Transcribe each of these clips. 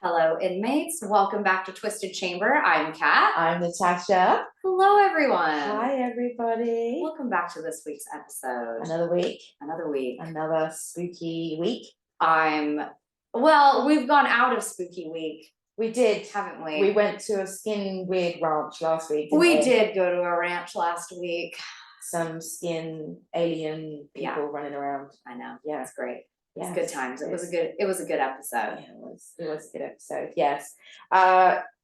Hello, inmates. Welcome back to Twisted Chamber. I'm Kat. I'm Natasha. Hello, everyone. Hi, everybody. Welcome back to this week's episode. Another week. Another spooky week. We've gone out of spooky week. We did, haven't we? We went to a skin weird ranch last week. We did go to a ranch last week. Some skin alien people running around. I know. Yeah, it's great. Yes, it's good times. It was a good episode. Yeah, it was a good episode. Yes.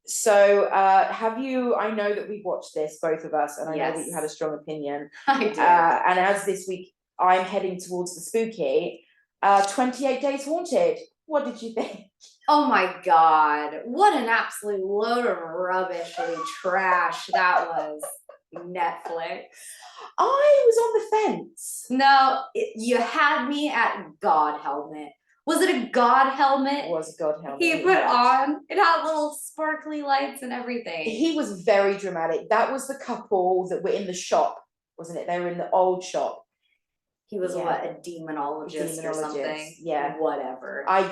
So have you? I know that we've watched this, both of us, and I know that you had a strong opinion. I did. And as this week I'm heading towards the spooky, 28 Days Haunted. What did you think? Oh my God! What an absolute load of rubbish and trash that was. Netflix. I was on the fence. No, you had me at God helmet. Was it a God helmet? It was a God helmet. He put on. It had little sparkly lights and everything. He was very dramatic. That was the couple that were in the shop, wasn't it? They were in the old shop. He was what, a demonologist or something? Yeah. Whatever. I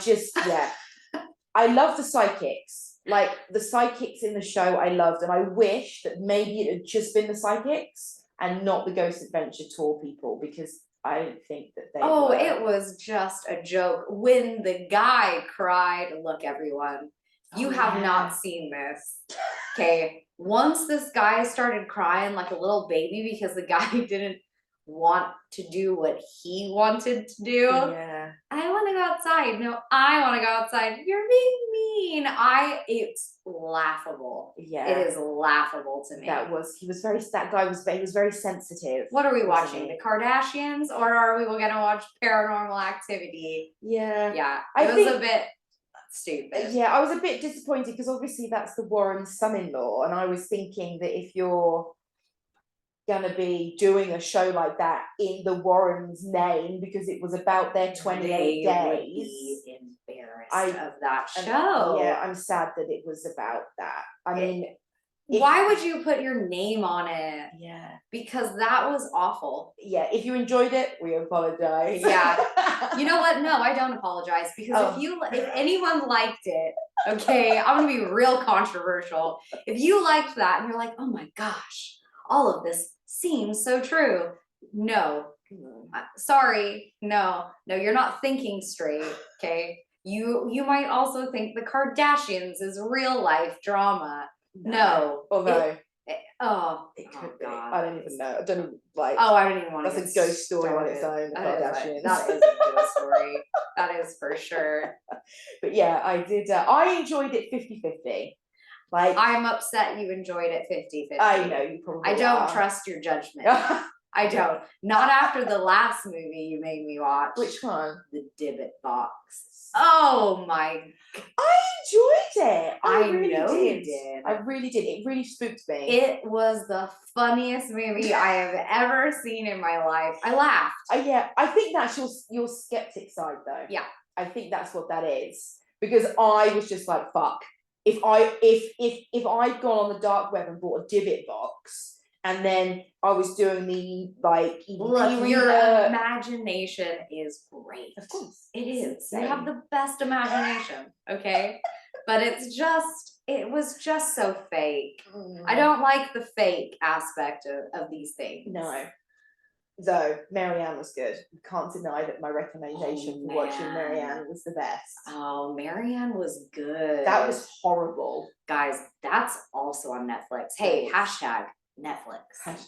love the psychics. Like the psychics in the show I loved, and I wish that maybe it had just been the psychics and not the Ghost Adventure Tour people, because I think that they it was just a joke. When the guy cried, look everyone, you have not seen this. Okay. Once this guy started crying like a little baby because the guy didn't want to do what he wanted to do. Yeah. I want to go outside. No, I want to go outside. You're being mean. It's laughable. Yeah. It is laughable to me. That guy was very sensitive. What are we watching? The Kardashians, or are we going to watch Paranormal Activity? Yeah. Yeah. It was a bit stupid. Yeah, I was a bit disappointed because obviously that's the Warren's son-in-law, and I was thinking that if you're gonna be doing a show like that in the Warrens' name because it was about their 28 days, be embarrassed of that show. Yeah, I'm sad that it was about that. I mean, why would you put your name on it? Yeah, because that was awful. Yeah, if you enjoyed it, we apologize. Yeah. You know what? No, I don't apologize, because if anyone liked it, okay, I'm gonna be real controversial. If you liked that and you're like, oh my gosh, all of this seems so true. No, sorry, no, you're not thinking straight. Okay, you might also think the Kardashians is real life drama. No, although it could be. God. I don't even know. I don't even like. Oh, I don't even want to. That's a ghost story on its own. The Kardashians. That is a ghost story. That is for sure. But yeah, I did. I enjoyed it 50-50. Like, I'm upset you enjoyed it 50-50. I know you probably. I don't trust your judgment. I don't. Not after the last movie you made me watch. Which one? The Dybbuk Box. Oh my! I enjoyed it. I really know you did. I really did. It really spooked me. It was the funniest movie I have ever seen in my life. I laughed. Yeah, I think that's your skeptic side, though. Yeah, I think that's what that is, because I was just like, fuck. If I'd gone on the dark web and bought a Dybbuk box, and then I was doing the your imagination is great. Of course, it is. You have the best imagination, okay? But it was just so fake. I don't like the fake aspect of these things. No. Though Marianne was good. You can't deny that my recommendation for watching Marianne was the best. Oh, Marianne was good. That was horrible. Guys, that's also on Netflix. Hey, hashtag Netflix. Because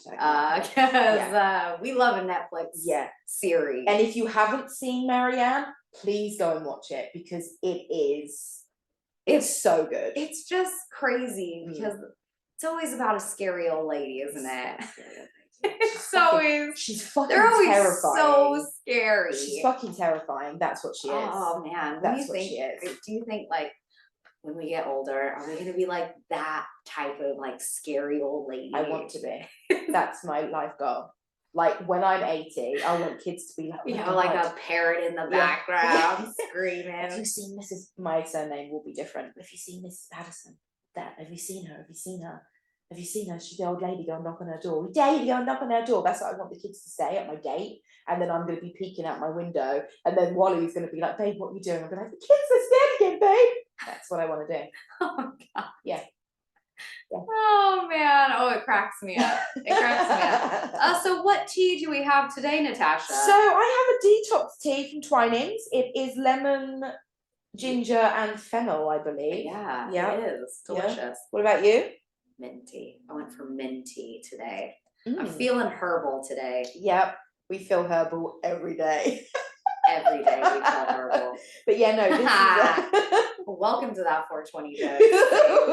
we love a Netflix series. And if you haven't seen Marianne, please go and watch it, because it's so good. It's just crazy because it's always about a scary old lady, isn't it? She's fucking they're always terrifying. So scary. She's fucking terrifying. That's what she is. Oh man, that's what she is. Do you think, like, when we get older, are we gonna be like that type of like scary old lady? I want to be. That's my life goal. Like when I'm 80, I want kids to be like, like a parrot in the background screaming. Have you seen Mrs. My surname will be different. Have you seen Mrs. Addison? Have you seen her? Have you seen her? Have you seen her? She's the old lady. Go and knock on her door. We dare you to go and knock on her door. That's what I want the kids to say at my date. And then I'm going to be peeking out my window. And then Wally's going to be like, babe, what are you doing? I'm going to be like, the kids are scared again, babe. That's what I want to do. Oh my God. Yeah. Oh man. Oh, it cracks me up. It cracks me up. So what tea do we have today, Natasha? So I have a detox tea from Twinings. It is lemon, ginger, and fennel, I believe. Yeah, it is delicious. Yeah. What about you? Minty. I went for minty today. I'm feeling herbal today. Yep, we feel herbal every day. Every day we feel herbal. But yeah, no, this is welcome to that 420 joke.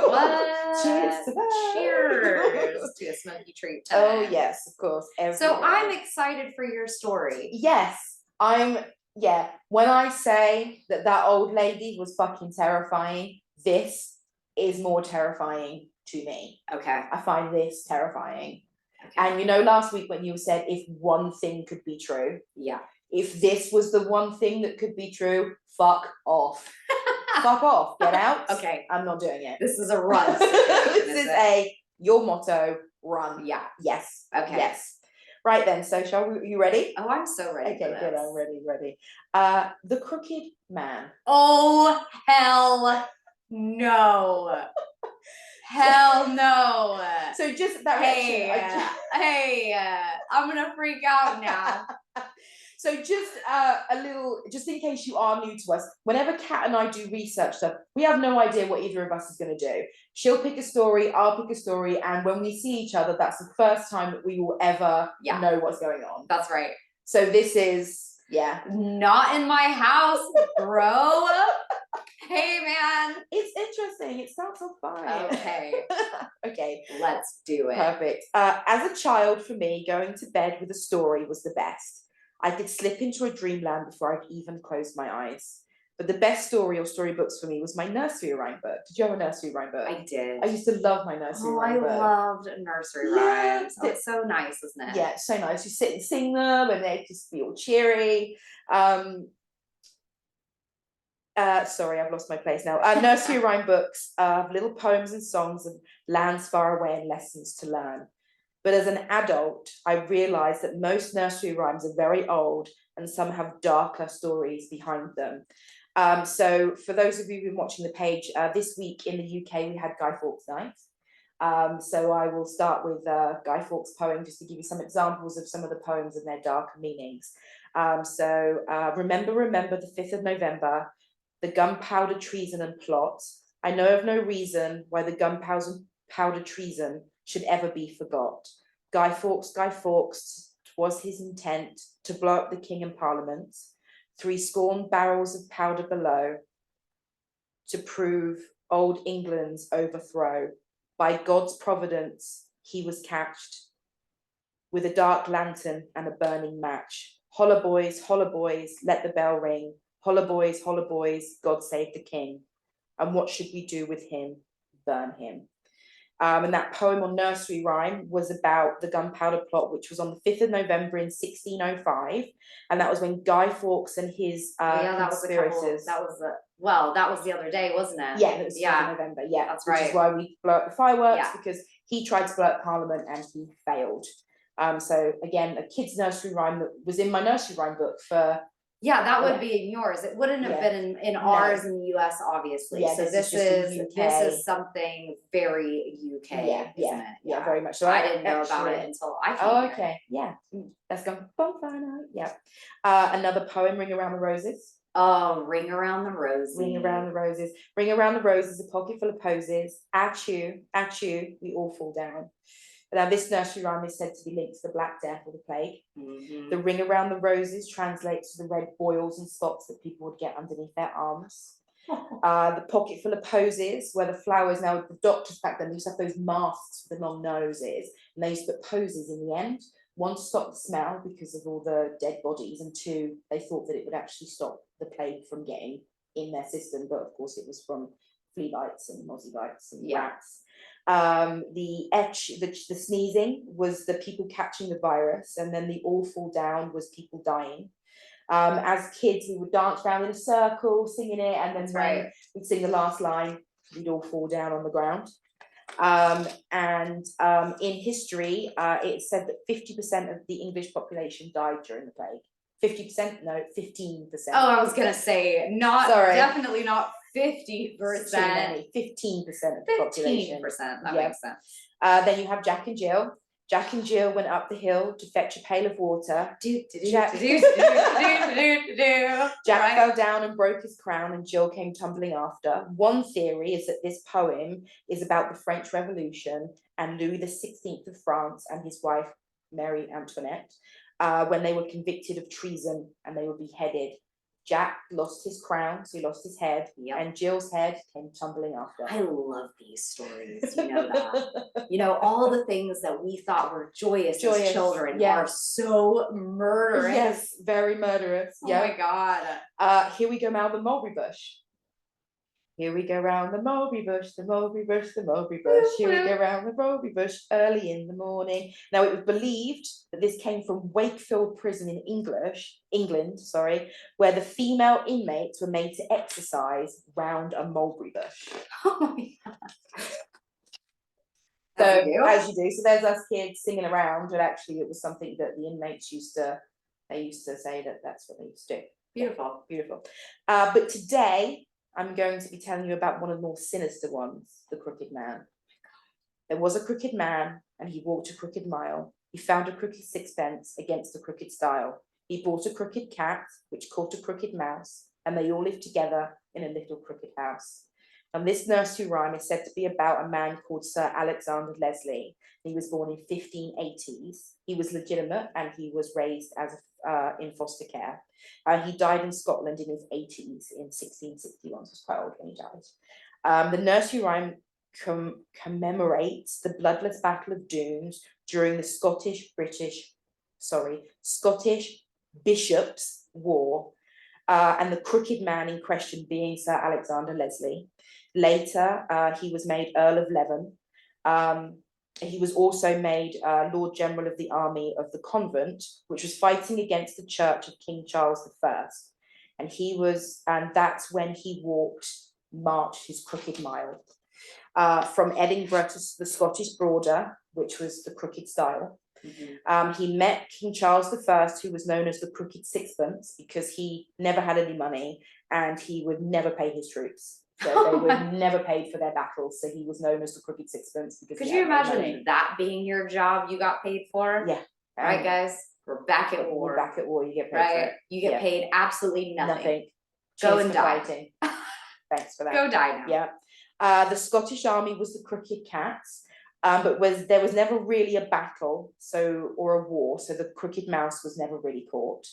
What? Cheers to that. Cheers to a smoky treat today. Oh yes, of course. So I'm excited for your story. Yes, when I say that old lady was fucking terrifying, this is more terrifying to me. Okay. I find this terrifying. Okay. And you know, last week when you said if one thing could be true. Yeah. If this was the one thing that could be true, fuck off. Fuck off. Get out. Okay. I'm not doing it. This is a run situation, This is your motto, run. Yeah. Yes. Okay. Yes. Right then, so you ready? Oh, I'm so ready. Okay, good, I'm ready. The Crooked Man. Oh, hell no. Hell no. So just that Hey, I'm gonna freak out now. So just just in case you are new to us, whenever Kat and I do research stuff, we have no idea what either of us is going to do. She'll pick a story, I'll pick a story, and when we see each other, that's the first time that we will ever know what's going on. That's right. So this is, not in my house, bro. Hey, man. It's interesting. It starts off fine. Okay. Okay. Let's do it. Perfect. As a child, for me, going to bed with a story was the best. I could slip into a dreamland before I'd even close my eyes. But the best story or storybooks for me was my nursery rhyme book. Did you have a nursery rhyme book? I did. I used to love my nursery rhyme book. I loved nursery rhymes. Oh, it's so nice, isn't it? Yeah, it's so nice. You sit and sing them and they just be all cheery. Sorry, I've lost my place now. Nursery rhyme books, little poems and songs of lands far away and lessons to learn. But as an adult, I realised that most nursery rhymes are very old and some have darker stories behind them. So for those of you who've been watching the page, this week in the UK, we had Guy Fawkes Night. So I will start with Guy Fawkes' poem, just to give you some examples of some of the poems and their darker meanings. Remember the 5th of November, the gunpowder treason and plot. I know of no reason why the gunpowder treason should ever be forgot. Guy Fawkes, 'twas his intent to blow up the king and parliament, 3 scorn barrels of powder below, to prove old England's overthrow. By God's providence, he was catched with a dark lantern and a burning match. Holla boys, let the bell ring. Holla boys, God save the king. And what should we do with him? Burn him. And that poem on nursery rhyme was about the gunpowder plot, which was on the 5th of November in 1605. And that was when Guy Fawkes and his conspirators. That was the other day, wasn't it? Yeah, it was 5th of November. Yeah, that's right. Which is why we blow up the fireworks, because he tried to blow up Parliament and he failed. So again, a kid's nursery rhyme that was in my nursery rhyme book for. Yeah, that would be in yours. It wouldn't have been in ours in the US, obviously. Yeah, so this is something very UK, isn't it? Yeah, very much so. I didn't know about it until I came here. Okay, yeah. Let's go. Bonfire night. Yeah. Another poem, Ring Around the Roses. Oh, Ring Around the Roses. Ring around the roses. Ring around the roses, a pocket full of posies. At you, we all fall down. Now, this nursery rhyme is said to be linked to the Black Death or the plague. The ring around the roses translates to the red boils and spots that people would get underneath their arms. The pocket full of posies, where the flowers, now the doctors back then used to have those masks with the long noses, and they used to put posies in the end. 1, to stop the smell because of all the dead bodies, and 2, they thought that it would actually stop the plague from getting in their system, but of course it was from flea bites and mozzie bites and rats. The sneezing was the people catching the virus, and then the all fall down was people dying. As kids, we would dance around in a circle singing it, and then when we'd sing the last line, we'd all fall down on the ground. In history, it's said that 50% of the English population died during the plague. 50%? No, 15%. Oh, I was gonna say definitely not 50%. Too many. 15% of the population. 15%. That Yep. makes sense. Then you have Jack and Jill. Jack and Jill went up the hill to fetch a pail of water. Jack fell down and broke his crown, and Jill came tumbling after. One theory is that this poem is about the French Revolution and Louis XVI of France and his wife Marie Antoinette, when they were convicted of treason and they were beheaded. Jack lost his crown, so he lost his head, and Jill's head came tumbling after. I love these stories, you know that. You know, all the things that we thought were joyous as children are so murderous. Yes, very murderous. Oh my God. Here we go now, the mulberry bush. Here we go round the mulberry bush, the mulberry bush, the mulberry bush. Here we go round the mulberry bush early in the morning. Now, it was believed that this came from Wakefield Prison in England, where the female inmates were made to exercise round a mulberry bush. Oh my God. So, as you do. So there's us kids singing around, but actually it was something that the inmates used to say that that's what they used to do. Beautiful. Beautiful. But today, I'm going to be telling you about one of the more sinister ones, the crooked man. There was a crooked man, and he walked a crooked mile. He found a crooked sixpence against a crooked stile. He bought a crooked cat, which caught a crooked mouse, and they all lived together in a little crooked house. And this nursery rhyme is said to be about a man called Sir Alexander Leslie. He was born in 1580s. He was legitimate, and he was raised as in foster care. He died in Scotland in his 80s in 1661, so he was quite old when he died. The nursery rhyme commemorates the bloodless Battle of Dooms during the Scottish Bishops' War, and the crooked man in question being Sir Alexander Leslie. Later, he was made Earl of Leven. He was also made Lord General of the Army of the Convent, which was fighting against the Church of King Charles I. And that's when he marched his crooked mile from Edinburgh to the Scottish border, which was the crooked style. He met King Charles I, who was known as the Crooked Sixpence, because he never had any money and he would never pay his troops. So they were never paid for their battles. So he was known as the Crooked Sixpence. Could you imagine that being your job you got paid for? Yeah. All right, guys, we're back at war. We're back at war. You get paid for it. You get paid absolutely nothing. Go Go and and die. fighting. Thanks for that. Go die now. Yeah. The Scottish army was the Crooked Cats, but there was never really a battle, or a war. So the Crooked Mouse was never really caught.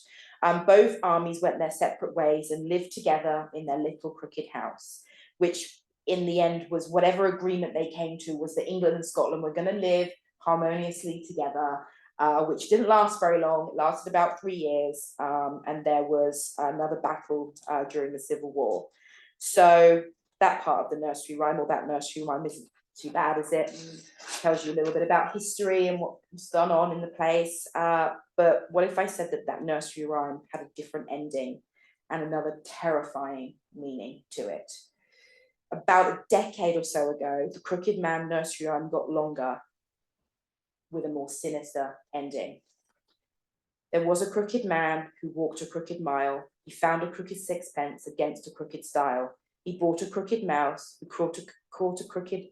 Both armies went their separate ways and lived together in their little crooked house, which in the end was whatever agreement they came to, was that England and Scotland were going to live harmoniously together, which didn't last very long. It lasted about 3 years, and there was another battle during the Civil War. So that part of the nursery rhyme, or that nursery rhyme, isn't too bad, is it? Tells you a little bit about history and what's gone on in the place. But what if I said that nursery rhyme had a different ending and another terrifying meaning to it? About a decade or so ago, the Crooked Man nursery rhyme got longer with a more sinister ending. There was a crooked man who walked a crooked mile. He found a crooked sixpence against a crooked stile. He bought a crooked mouse who caught a crooked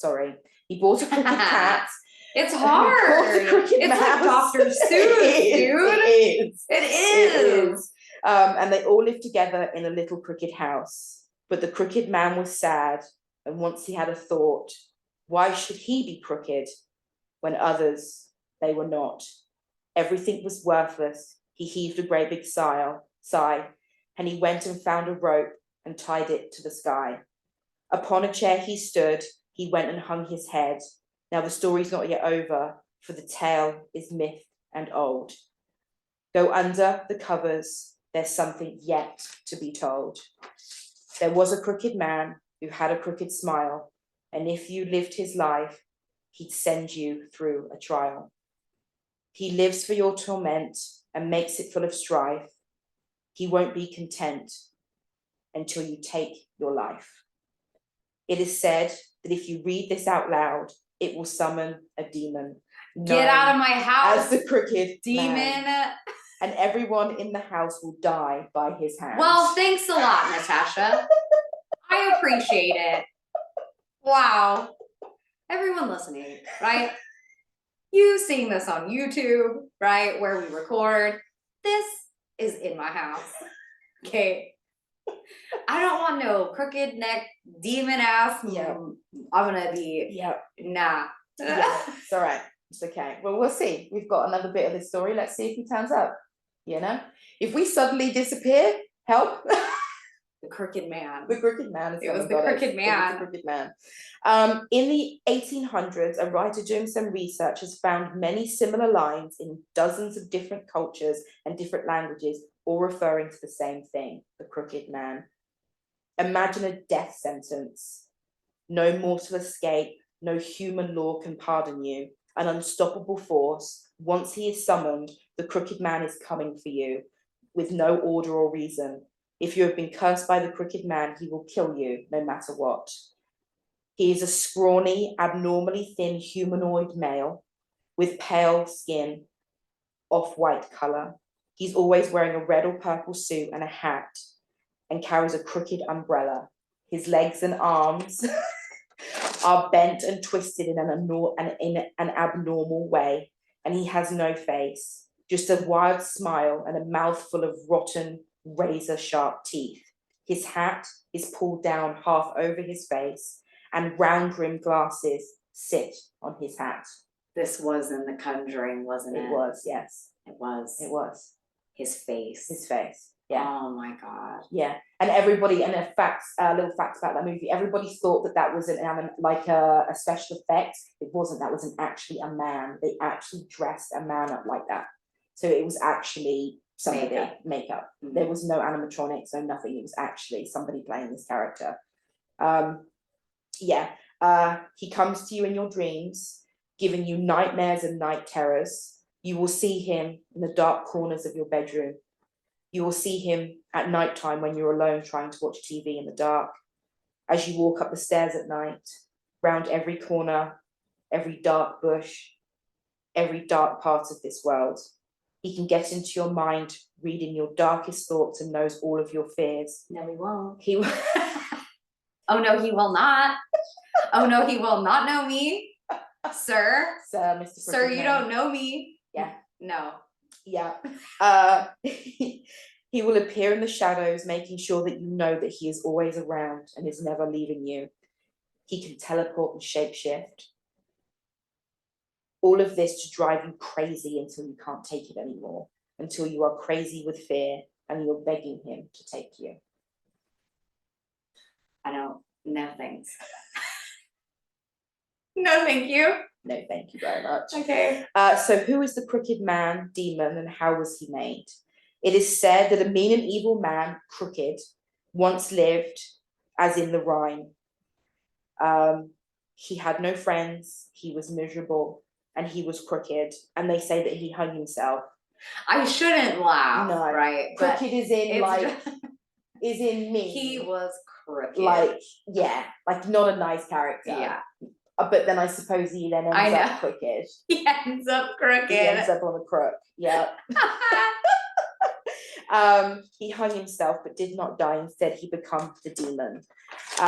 cat. It's hard. It's like Dr. Seuss, dude. It is. And they all lived together in a little crooked house. But the crooked man was sad, and once he had a thought, why should he be crooked when others, they were not? Everything was worthless. He heaved a great big sigh, and he went and found a rope and tied it to the sky. Upon a chair he stood, he went and hung his head. Now the story's not yet over, for the tale is myth and old. Go under the covers, there's something yet to be told. There was a crooked man who had a crooked smile, and if you lived his life, he'd send you through a trial. He lives for your torment and makes it full of strife. He won't be content until you take your life. It is said that if you read this out loud, it will summon a demon. Get out of my house, as the crooked demon. Man. And everyone in the house will die by his hand. Well, thanks a lot, Natasha. I appreciate it. Wow. Everyone listening, right? You seeing this on YouTube, right? Where we record. This is in my house. Okay. I don't want no crooked neck, demon ass. Yeah. I'm gonna be, Yep. nah. Yeah, it's all right. It's okay. Well, we'll see. We've got another bit of this story. Let's see if he turns up. You know, if we suddenly disappear, help. The crooked man. The crooked man is It was coming, the got crooked It was man. the crooked man. In the 1800s, a writer doing some research has found many similar lines in dozens of different cultures and different languages, all referring to the same thing: the crooked man. Imagine a death sentence. No mortal escape, no human law can pardon you. An unstoppable force. Once he is summoned, the crooked man is coming for you, with no order or reason. If you have been cursed by the crooked man, he will kill you, no matter what. He is a scrawny, abnormally thin humanoid male with pale skin, off-white color. He's always wearing a red or purple suit and a hat, and carries a crooked umbrella. His legs and arms are bent and twisted in an abnormal way, and he has no face, just a wild smile and a mouthful of rotten, razor-sharp teeth. His hat is pulled down half over his face, and round-rimmed glasses sit on his hat. This was in The Conjuring, wasn't it? It was, yes. It was. It was. His face. His face. Yeah. Oh my God. Yeah, and everybody, and little facts about that movie. Everybody thought that was a special effect. It wasn't. That was actually a man. They actually dressed a man up like that, so it was actually somebody makeup. Mm-hmm. There was no animatronics, no nothing. It was actually somebody playing this character. He comes to you in your dreams, giving you nightmares and night terrors. You will see him in the dark corners of your bedroom. You will see him at nighttime when you're alone trying to watch TV in the dark. As you walk up the stairs at night, round every corner, every dark bush, every dark part of this world. He can get into your mind, reading your darkest thoughts, and knows all of your fears. No, he won't. He will. Oh no, he will not. Oh no, he will not know me. Sir, Mr. Sir, you don't know me. Yeah. No. Yeah. He will appear in the shadows, making sure that you know that he is always around and is never leaving you. He can teleport and shapeshift. All of this to drive you crazy until you can't take it anymore, until you are crazy with fear and you're begging him to take you. No thanks. No, thank you. No, thank you very much. Okay. So who is the crooked man, demon, and how was he made? It is said that a mean and evil man, crooked, once lived, as in the rhyme. He had no friends, he was miserable, and he was crooked, and they say that he hung himself. I shouldn't laugh, no, right? Crooked is in is in me. He was crooked. Like not a nice character. Yeah. But then I suppose he then ends up crooked. He ends up crooked. He ends up on a crook. Yeah. He hung himself but did not die. Instead, he became the demon.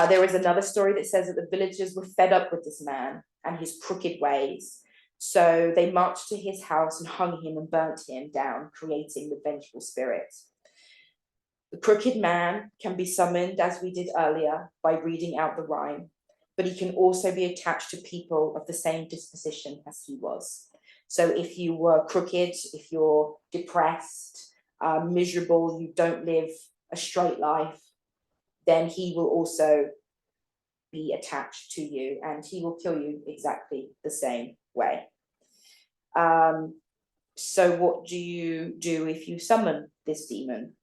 There is another story that says that the villagers were fed up with this man and his crooked ways. So they marched to his house and hung him and burnt him down, creating the vengeful spirit. The crooked man can be summoned, as we did earlier, by reading out the rhyme, but he can also be attached to people of the same disposition as he was. So if you were crooked, if you're depressed, miserable, you don't live a straight life, then he will also be attached to you and he will kill you exactly the same way. So what do you do if you summon this demon?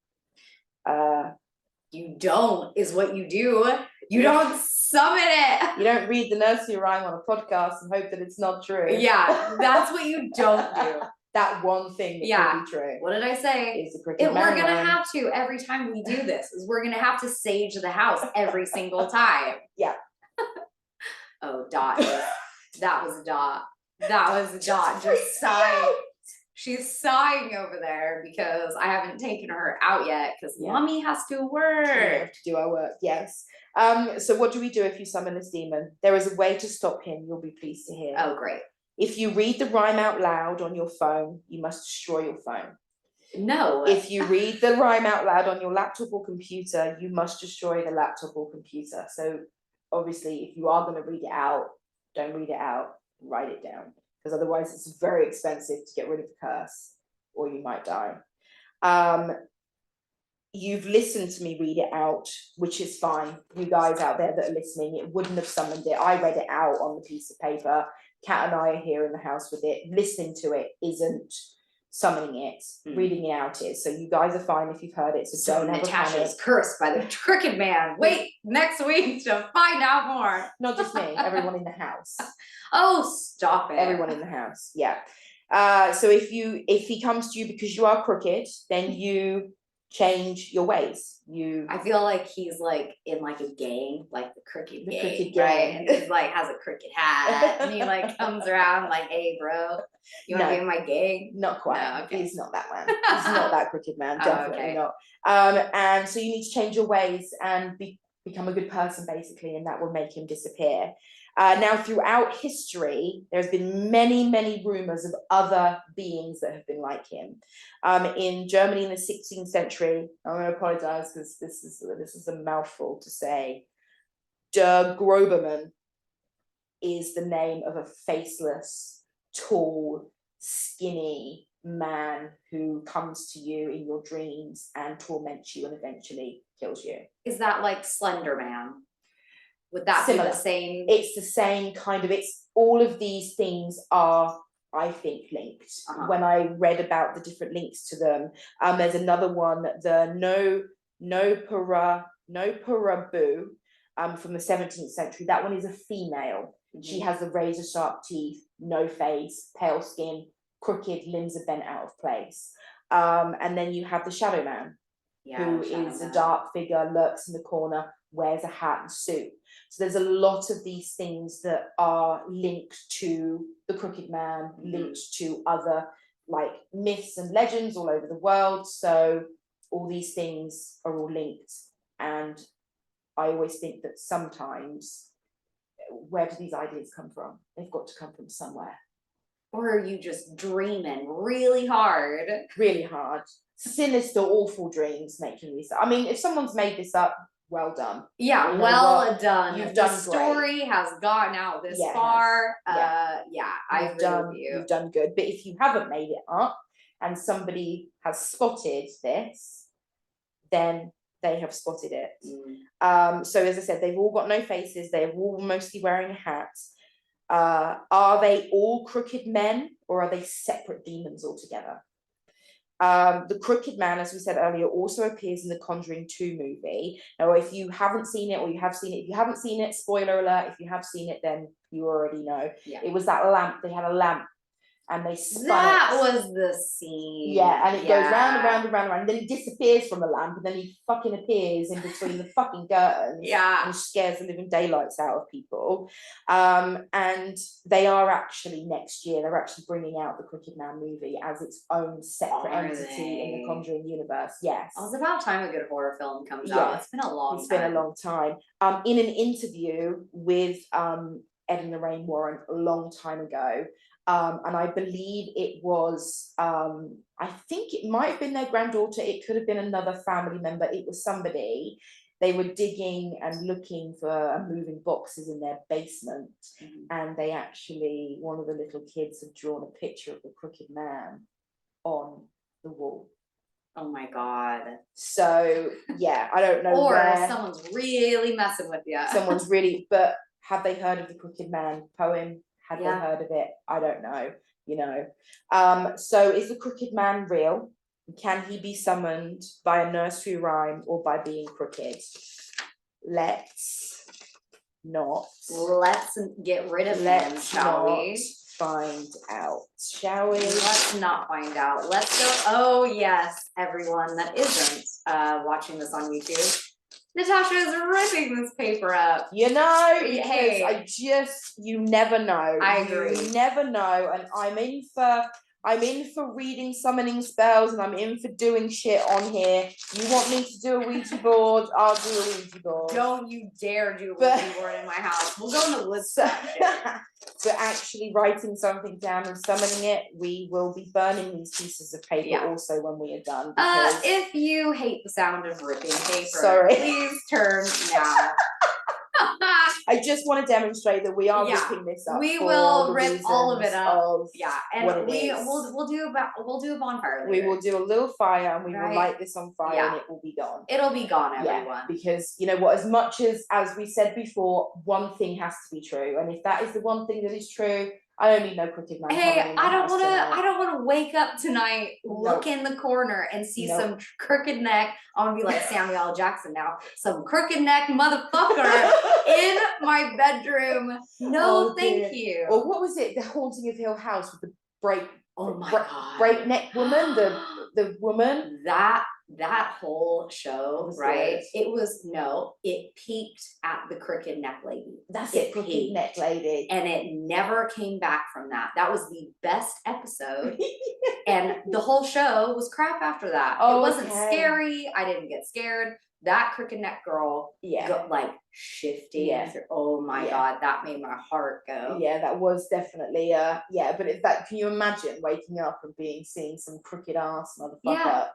You don't, is what you do. You don't summon it. You don't read the nursery rhyme on a podcast and hope that it's not true. Yeah, that's what you don't do. That one thing that could be true. What did I say? Is the crooked man we're gonna rhyme. have to every time we do this. Is we're gonna have to sage the house every single time. Yeah. Oh, Dot. That was Dot. That was Dot. Just sighing. She's sighing over there because I haven't taken her out yet because mommy has to work. We have to do our work, yes. So what do we do if you summon this demon? There is a way to stop him, you'll be pleased to hear. Oh, great. If you read the rhyme out loud on your phone, you must destroy your phone. No. If you read the rhyme out loud on your laptop or computer, you must destroy the laptop or computer. So obviously, if you are going to read it out, don't read it out, write it down. Because otherwise it's very expensive to get rid of the curse, or you might die. You've listened to me read it out, which is fine. You guys out there that are listening, it wouldn't have summoned it. I read it out on the piece of paper. Kat and I are here in the house with it. Listening to it isn't summoning it. Reading it out is. So you guys are fine if you've heard it. So don't ever Natasha panic. is cursed by the Crooked Man. Wait next week to find out more. Not just me, everyone in the house. Oh, stop it. Everyone in the house, yeah. So if he comes to you because you are crooked, then you change your ways. I feel like he's like in like a gang, like the Crooked Gang, Crooked right? Gang. And he's like has a crooked hat, and he like comes around like, "Hey, bro, you want to be in my gang?" Not quite. No, okay. He's not that man. He's not that crooked man. Definitely okay. not. And so you need to change your ways and become a good person, basically, and that will make him disappear. Now, throughout history, there's been many, many rumors of other beings that have been like him. In Germany in the 16th century, I'm going to apologize because this is a mouthful to say. Der Groberman is the name of a faceless, tall, skinny man who comes to you in your dreams and torments you and eventually kills you. Is that like Slender Man? Would that be the same? It's the same kind of, it's all of these things are, I think, linked. When I read about the different links to them, there's another one, the no Purabu from the 17th century. That one is a female. She has the razor sharp teeth, no face, pale skin, crooked limbs are bent out of place. And then you have the Shadow Man, who is a dark figure, lurks in the corner, wears a hat and suit. So there's a lot of these things that are linked to the Crooked Man, linked to other like myths and legends all over the world. So all these things are all linked. And I always think that sometimes, where do these ideas come from? They've got to come from somewhere. Or are you just dreaming really hard? Really hard. Sinister, awful dreams making these. I mean, if someone's made this up, well done. Yeah, you know well done. You've done the story great. Has gotten out this far. I agree with you. You've done good. But if you haven't made it up and somebody has spotted this, then they have spotted it. So as I said, they've all got no faces. They're all mostly wearing a hat. Are they all crooked men or are they separate demons altogether? The Crooked Man, as we said earlier, also appears in the Conjuring 2 movie. Now, if you haven't seen it or you have seen it, if you haven't seen it, spoiler alert, if you have seen it, then you already know. It was that lamp. They had a lamp and they spun that it. Was the scene. Yeah, and it goes round and round and round and round, and then he disappears from the lamp, and then he fucking appears in between the fucking curtains. And scares the living daylights out of people. And they are actually next year, they're actually bringing out the Crooked Man movie as its own separate entity in the Conjuring universe. Yes. Oh, it's about time a good horror film comes out. It's been a long time. It's been a long time. In an interview with Ed and Lorraine Warren a long time ago, and I believe it was, I think it might have been their granddaughter, it could have been another family member, it was somebody. They were digging and looking for moving boxes in their basement, and they actually, one of the little kids had drawn a picture of the Crooked Man on the wall. Oh my God. So, yeah, I don't know or where. Someone's really messing with you. Someone's really, but have they heard of the Crooked Man poem? Had they heard of it? I don't know, you know. So is the Crooked Man real? Can he be summoned by a nursery rhyme or by being crooked? Let's not. Let's get rid of him, shall we? Find out, shall we? Let's not find out. Let's go. Oh, yes, everyone that isn't watching this on YouTube. Natasha is ripping this paper up. You know, because hey, you never know. I agree. You never know, and I'm in for I'm in for reading summoning spells and I'm in for doing shit on here. You want me to do a Ouija board? I'll do a Ouija board. Don't you dare do a Ouija board in my house. We'll go in the woods for that shit. But actually writing something down and summoning it, we will be burning these pieces of paper also when we are done. If you hate the sound of ripping paper, sorry, please turn now. I just want to demonstrate that we are ripping this up. We will rip all of it up. And we'll do a bonfire later. We will do a little fire and we will light this on fire and it will be gone. It'll be gone, everyone. Because you know what, as much as we said before, one thing has to be true. And if that is the one thing that is true, I don't need no crooked man. Hey, I don't want to wake up tonight, look in the corner and see some crooked neck. I want to be like Samuel L. Jackson now. Some crooked neck motherfucker in my bedroom. No, thank you. Or what was it? The Haunting of Hill House with the God, breakneck woman. The woman that whole show, right? It peaked at the crooked neck lady. That's it, crooked neck lady. And it never came back from that. That was the best episode. And the whole show was crap after that. It wasn't scary. I didn't get scared. That crooked neck girl got like shifty. Oh my God, that made my heart go. Yeah, that was definitely but if that, can you imagine waking up and seeing some crooked ass motherfucker?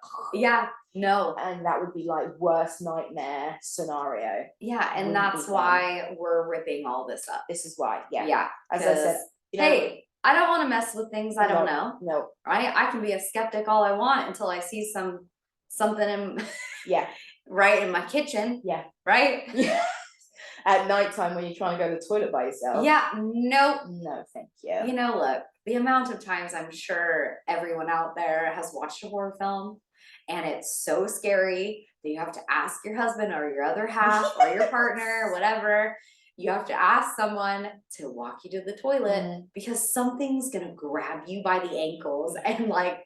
No. And that would be like worst nightmare scenario. Yeah, and that's why we're ripping all this up. This is why. Yeah. As I said, hey, I don't want to mess with things I don't know. No. Right? I can be a skeptic all I want until I see something in right in my kitchen. Yeah. Right? Yeah. At nighttime when you're trying to go to the toilet by yourself. Yeah, nope. No, thank you. You know, look, the amount of times I'm sure everyone out there has watched a horror film and it's so scary that you have to ask your husband or your other half or your partner or whatever. You have to ask someone to walk you to the toilet because something's gonna grab you by the ankles and like,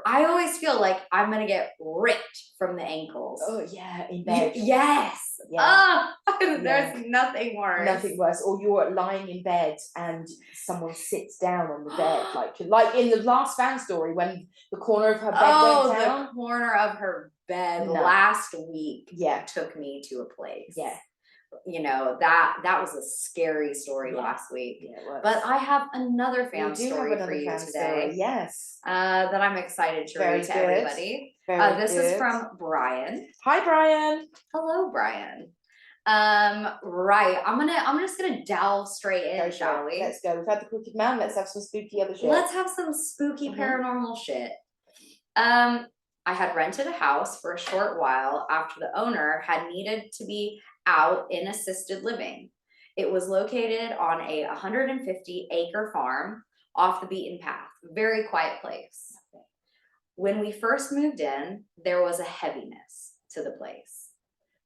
I always feel like I'm gonna get ripped from the ankles. Oh yeah, in bed. Yes. Yeah. There's nothing worse. Nothing worse. Or you're lying in bed and someone sits down on the bed, like in the last fan story when the corner of her bed went down. The corner of her bed last week took me to a place. Yeah. You know, that was a scary story last week. Yeah, it was. But I have another fan story for you today. Yes. That I'm excited to read to everybody. This is from Brian. Hi, Brian. Hello, Brian. Right. I'm just gonna delve straight in, shall we? Let's go. We've had the crooked man. Let's have some spooky other shit. Let's have some spooky paranormal shit. I had rented a house for a short while after the owner had needed to be out in assisted living. It was located on a 150-acre farm off the beaten path. Very quiet place. When we first moved in, there was a heaviness to the place.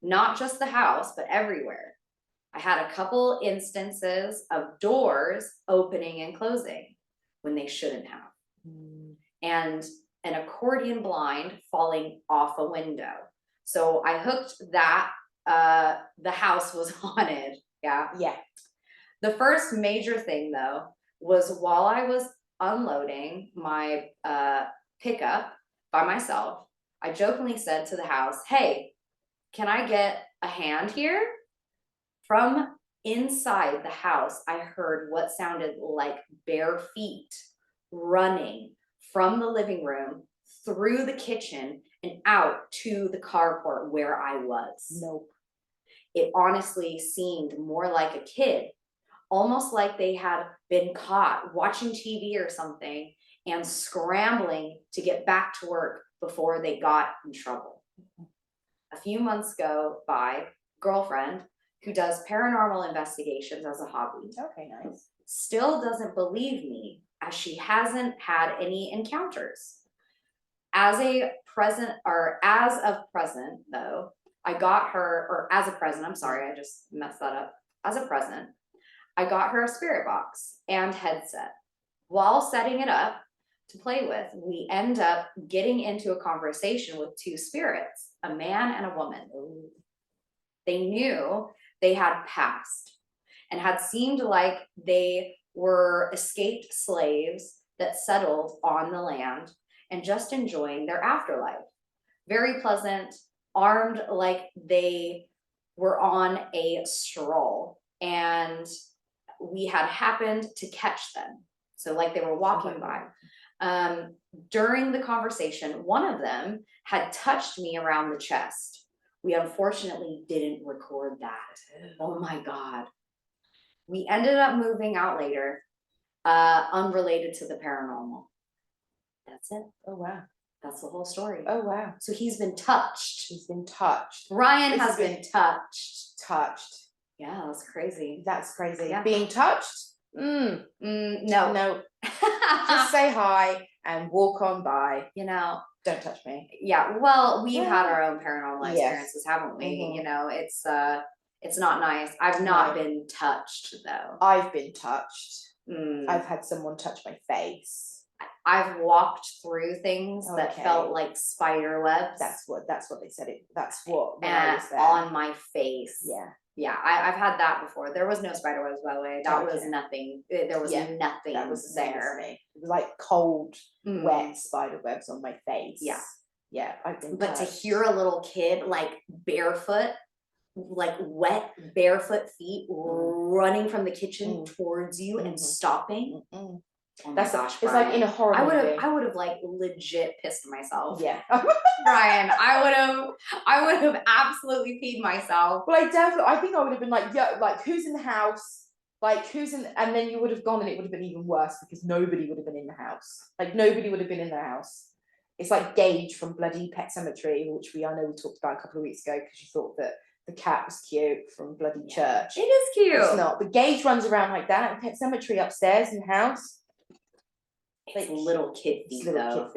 Not just the house, but everywhere. I had a couple instances of doors opening and closing when they shouldn't have. And an accordion blind falling off a window. So I hooked that the house was haunted. Yeah. The first major thing though was while I was unloading my pickup by myself, I jokingly said to the house, "Hey, can I get a hand here?" From inside the house, I heard what sounded like bare feet running from the living room through the kitchen and out to the carport where I was. Nope. It honestly seemed more like a kid, almost like they had been caught watching TV or something and scrambling to get back to work before they got in trouble. A few months go by, girlfriend, who does paranormal investigations as a hobby. Okay, nice. Still doesn't believe me as she hasn't had any encounters. As of present though, I got her, or as a present, I'm sorry, I just messed that up. As a present, I got her a spirit box and headset. While setting it up to play with, we end up getting into a conversation with two spirits, a man and a woman. They knew they had passed and had seemed like they were escaped slaves that settled on the land and just enjoying their afterlife. Very pleasant, armed like they were on a stroll, and we had happened to catch them. So like they were walking by. During the conversation, one of them had touched me around the chest. We unfortunately didn't record that. Oh my God. We ended up moving out later, unrelated to the paranormal. That's it. Oh, wow. That's the whole story. Oh, wow. So he's been touched. He's been touched. Ryan has been touched. Touched. Yeah, that's crazy. That's crazy. Yeah. Being touched? No. No. Just say hi and walk on by. You know, don't touch me. Yeah, well, we've had our own paranormal experiences, haven't we? Mm-hmm. You know, it's not nice. I've not been touched though. I've been touched. I've had someone touch my face. I've walked through things that felt like spider webs. That's what they said. That's what when and I was there. On my face. Yeah. Yeah, I've had that before. There was no spider webs, by the way. That was nothing. There was nothing that was there. It was like cold, wet spider webs on my face. Yeah. Yeah, I've been But touched. to hear a little kid like barefoot, like wet barefoot feet running from the kitchen towards you and stopping. Oh my gosh, it's like in a horror movie. I would have like legit pissed myself. Yeah. Brian, I would have absolutely peed myself. Well, I think I would have been like, yeah, like who's in the house? Like who's in, and then you would have gone and it would have been even worse because nobody would have been in the house. Like nobody would have been in the house. It's like Gage from bloody Pet Cemetery, which I know we talked about a couple of weeks ago because you thought that the cat was cute from bloody church. It is cute. It's not. But Gage runs around like that in Pet Cemetery upstairs in the house. It's little kid feet, though.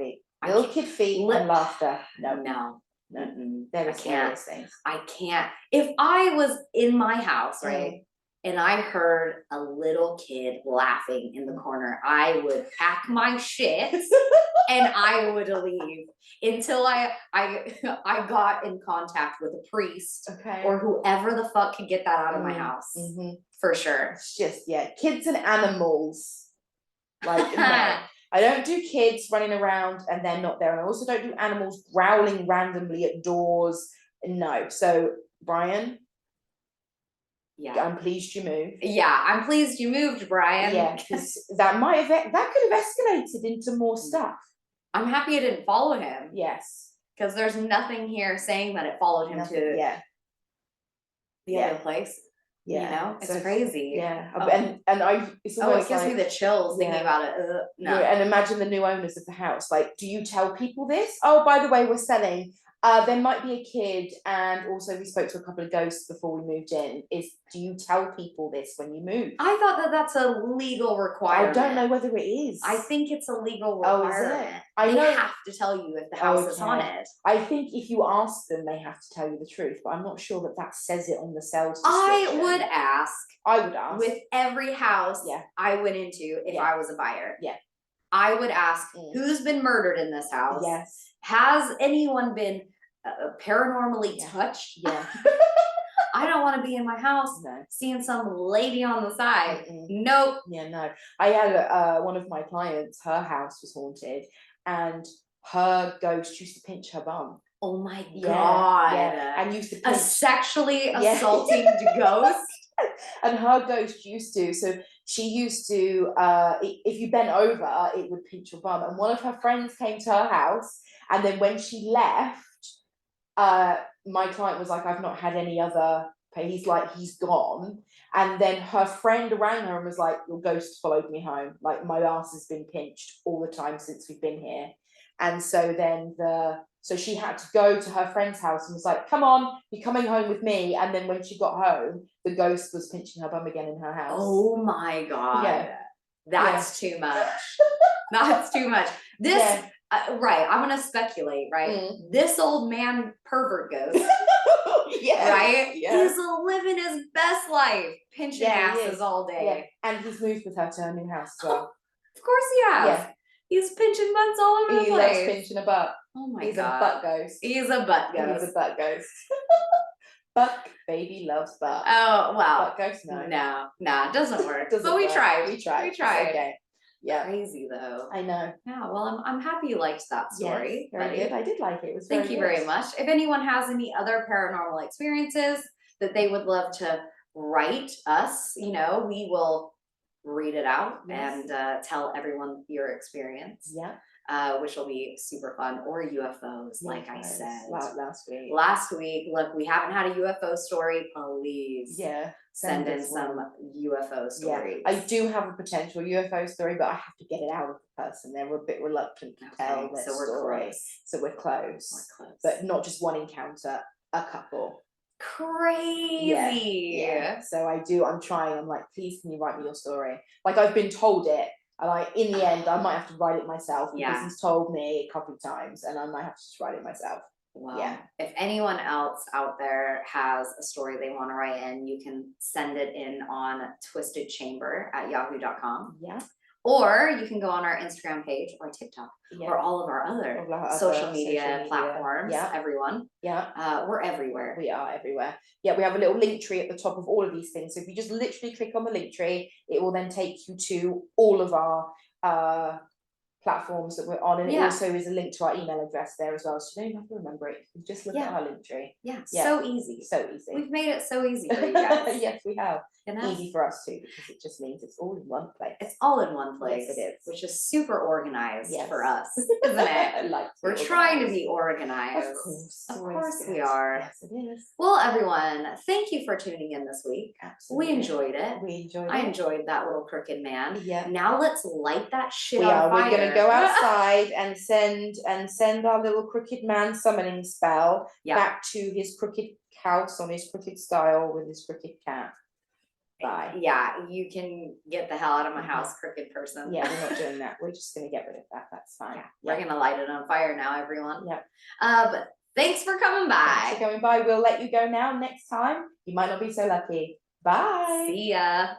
Little kid feet and laughter. No. They're scariest things. I can't. If I was in my house, right, and I heard a little kid laughing in the corner, I would pack my shit and I would leave until I got in contact with a priest or whoever the fuck could get that out of my house. For sure. It's just kids and animals. Like no. I don't do kids running around and they're not there. And I also don't do animals growling randomly at doors. No. So, Brian, I'm pleased you moved. Yeah, I'm pleased you moved, Brian. Yeah, because that could have escalated into more stuff. I'm happy it didn't follow him. Yes. Because there's nothing here saying that it followed him to the other place. Yeah, you know, it's crazy. Yeah, and it's almost it gives me the chills thinking about it. No. Yeah, and imagine the new owners of the house. Like, do you tell people this? Oh, by the way, we're selling. There might be a kid, and also we spoke to a couple of ghosts before we moved in. Do you tell people this when you move? I thought that that's a legal requirement. I don't know whether it is. I think it's a legal requirement. Oh, is it? They have to tell you if the house is haunted. I think if you ask them, they have to tell you the truth, but I'm not sure that says it on the sales I description. would ask. With every house I went into if I was a buyer. Yeah. I would ask, who's been murdered in this house? Yes. Has anyone been paranormally touched? Yeah. I don't want to be in my house seeing some lady on the side. Nope. Yeah, no. I had one of my clients, her house was haunted and her ghost used to pinch her bum. Oh my God. Yeah. And used to pinch. A sexually assaulting ghost? And her ghost used to, so she used to, if you bent over, it would pinch your bum. And one of her friends came to her house, and then when she left, my client was like, I've not had any other, he's gone. And then her friend rang her and was like, your ghost followed me home. Like, my ass has been pinched all the time since we've been here. And so then so she had to go to her friend's house and was like, come on, you're coming home with me. And then when she got home, the ghost was pinching her bum again in her house. Oh my God. Yeah. That's too much. That's too much. This, right, I'm going to speculate, right? This old man pervert ghost, right? He's living his best life, pinching asses all day. Yeah. And he's moved with her to her new house as well. Of course he has. Yeah. He's pinching butts all over the place. He loves pinching a butt. Oh my God. He's a butt ghost. He's a butt ghost. He's a butt ghost. Buck baby loves butt. Oh, well. Butt ghost, no. No, it doesn't work. But we tried. We tried. Okay. Yeah. Crazy though. I know. Yeah, well, I'm happy you liked that story. Yes, very buddy. good. I did like it. It was Thank you very much. If anyone has any other paranormal experiences that they would love to write us, we will read it out and tell everyone your experience. Yeah. Which will be super fun. Or UFOs, like I said last week. Last week, look, we haven't had a UFO story. Please, send in some UFO stories. I do have a potential UFO story, but I have to get it out of the person. They were a bit reluctant to tell their story. Close. So we're close. But not just one encounter, a couple. Crazy. Yeah. So I'm trying. I'm like, please, can you write me your story? Like, I've been told it, and in the end, I might have to write it myself because he's told me a couple of times, and I might have to just write it myself. Well, if anyone else out there has a story they want to write in, you can send it in on twistedchamber@yahoo.com. Yeah. Or you can go on our Instagram page or TikTok or all of our other social media platforms. Yeah. Everyone. Yeah. We're everywhere. We are everywhere. Yeah, we have a little link tree at the top of all of these things. So if you just literally click on the link tree, it will then take you to all of our platforms that we're on, and it also is a link to our email address there as well, so you don't have to remember it. You just look at our link tree. So easy. We've made it so easy for you guys. Yes, we have. Easy for us too, because it just means it's all in one place. It's all in one place. Yes, it is. Which is super organized for us, isn't it? We're trying to be organized. Of course we are. Yes, it is. Well, everyone, thank you for tuning in this week. Absolutely. We enjoyed it. I enjoyed that little crooked man. Yeah. Now let's light that shit on fire. We're gonna go outside and send our little crooked man summoning spell back to his crooked house on his crooked style with his crooked cat. Bye. Yeah, you can get the hell out of my house, crooked person. Yeah, we're not doing that. We're just gonna get rid of that. That's fine. Yeah. We're gonna light it on fire now, everyone. Yeah. But thanks for coming by. Thanks for coming by. We'll let you go now. Next time, you might not be so lucky. Bye. See ya.